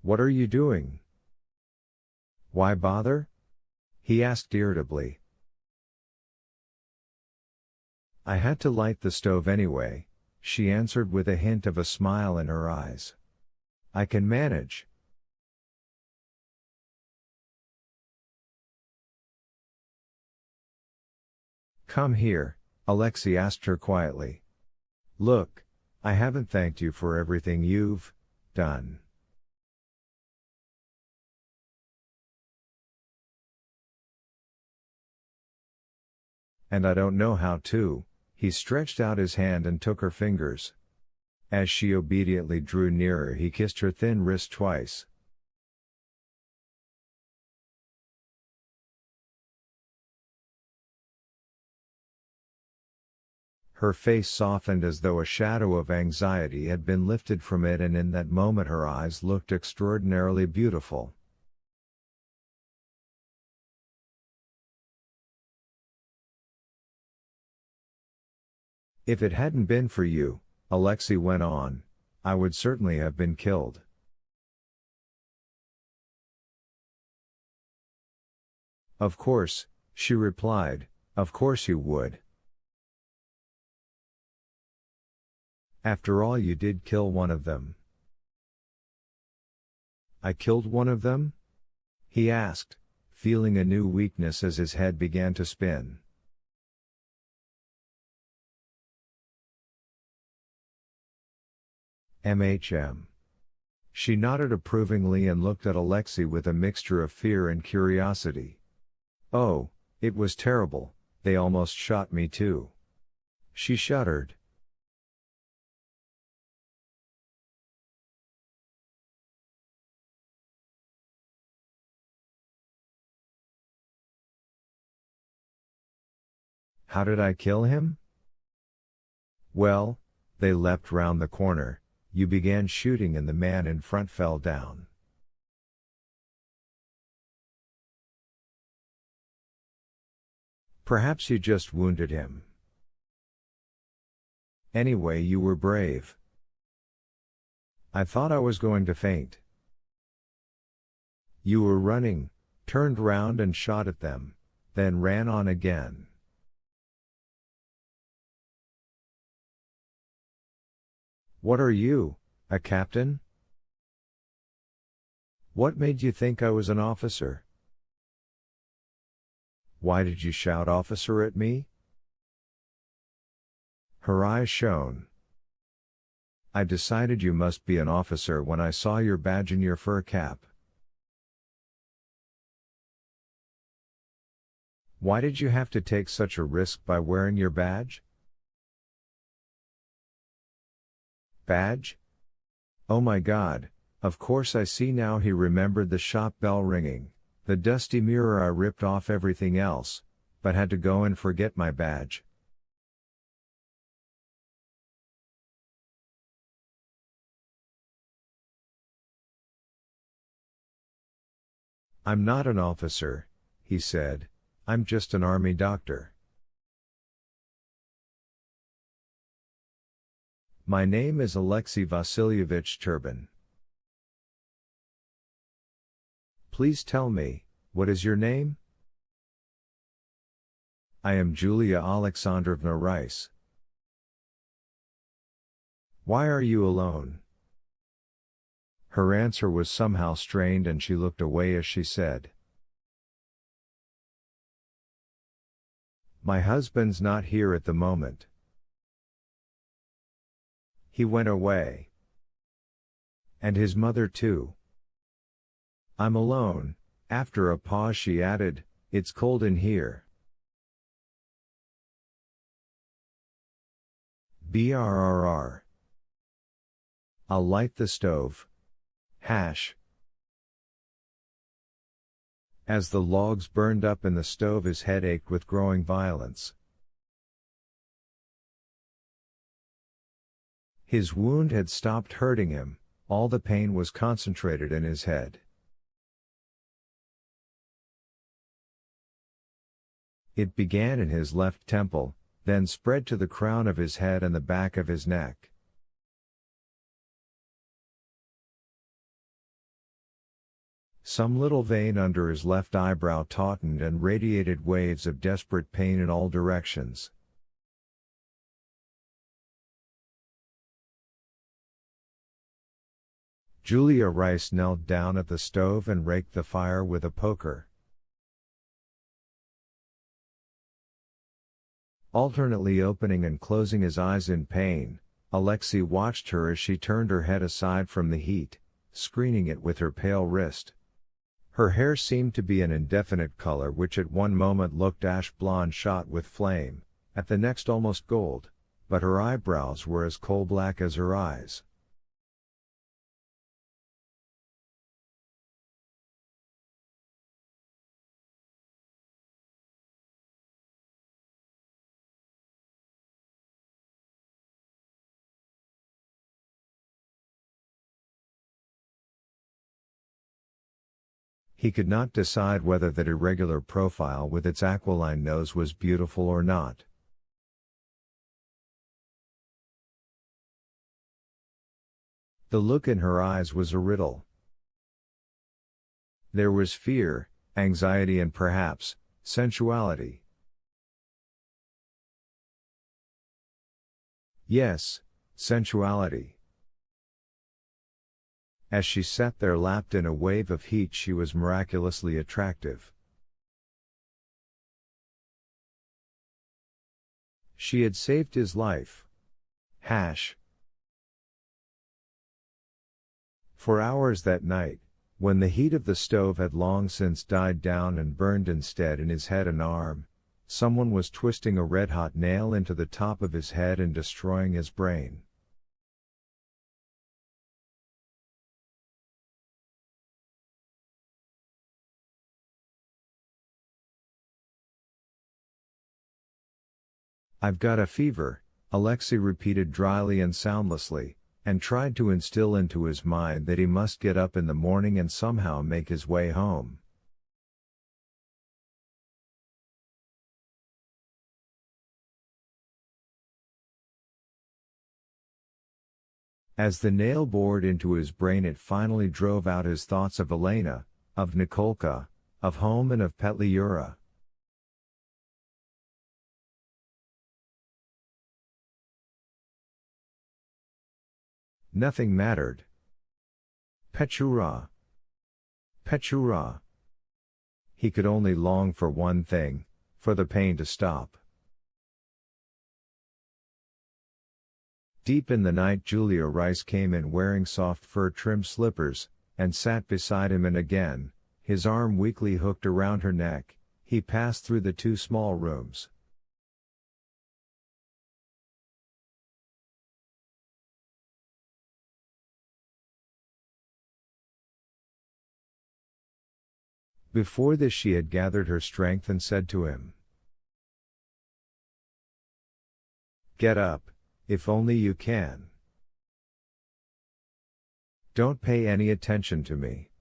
What are you doing? Why bother? He asked irritably. I had to light the stove anyway, she answered with a hint of a smile in her eyes. I can manage. Come here, Alexei asked her quietly. Look, I haven't thanked you for everything you've done. And I don't know how to. He stretched out his hand and took her fingers. As she obediently drew nearer, he kissed her thin wrist twice. Her face softened as though a shadow of anxiety had been lifted from it, and in that moment her eyes looked extraordinarily beautiful. If it hadn't been for you, Alexei went on, I would certainly have been killed. Of course, she replied, of course you would. After all, you did kill one of them. I killed one of them? He asked, feeling a new weakness as his head began to spin. She nodded approvingly and looked at Alexei with a mixture of fear and curiosity. Oh, it was terrible, they almost shot me too. She shuddered. How did I kill him? Well, they leapt round the corner, you began shooting and the man in front fell down. Perhaps you just wounded him. Anyway, you were brave. I thought I was going to faint. You were running, turned round and shot at them, then ran on again. What are you, a captain? What made you think I was an officer? Why did you shout officer at me? Her eyes shone. I decided you must be an officer when I saw your badge and your fur cap. Why did you have to take such a risk by wearing your badge? Badge? Oh my God, of course I see now. He remembered the shop bell ringing, the dusty mirror. I ripped off everything else, but had to go and forget my badge. I'm not an officer, he said, I'm just an army doctor. My name is Alexei Vasilyevich Turbin. Please tell me, what is your name? I am Julia Alexandrovna Rice. Why are you alone? Her answer was somehow strained and she looked away as she said, my husband's not here at the moment. He went away. And his mother too. I'm alone. After a pause she added, it's cold in here. Brrr. I'll light the stove. Hash. As the logs burned up in the stove, his head ached with growing violence. His wound had stopped hurting him, all the pain was concentrated in his head. It began in his left temple, then spread to the crown of his head and the back of his neck. Some little vein under his left eyebrow tautened and radiated waves of desperate pain in all directions. Julia Rice knelt down at the stove and raked the fire with a poker. Alternately opening and closing his eyes in pain, Alexei watched her as she turned her head aside from the heat, screening it with her pale wrist. Her hair seemed to be an indefinite color which at one moment looked ash blonde shot with flame, at the next almost gold, but her eyebrows were as coal black as her eyes. He could not decide whether that irregular profile with its aquiline nose was beautiful or not. The look in her eyes was a riddle. There was fear, anxiety and perhaps, sensuality. Yes, sensuality. As she sat there lapped in a wave of heat, she was miraculously attractive. She had saved his life. For hours that night, when the heat of the stove had long since died down and burned instead in his head and arm, someone was twisting a red-hot nail into the top of his head and destroying his brain. "I've got a fever," Alexei repeated dryly and soundlessly, and tried to instill into his mind that he must get up in the morning and somehow make his way home. As the nail bored into his brain, it finally drove out his thoughts of Elena, of Nikolka, of home and of Petliura. Nothing mattered. Petliura. Petliura. He could only long for one thing, for the pain to stop. Deep in the night, Julia Rice came in wearing soft fur-trimmed slippers, and sat beside him, and again, his arm weakly hooked around her neck, he passed through the two small rooms. Before this she had gathered her strength and said to him, "Get up, if only you can. Don't pay any attention to me."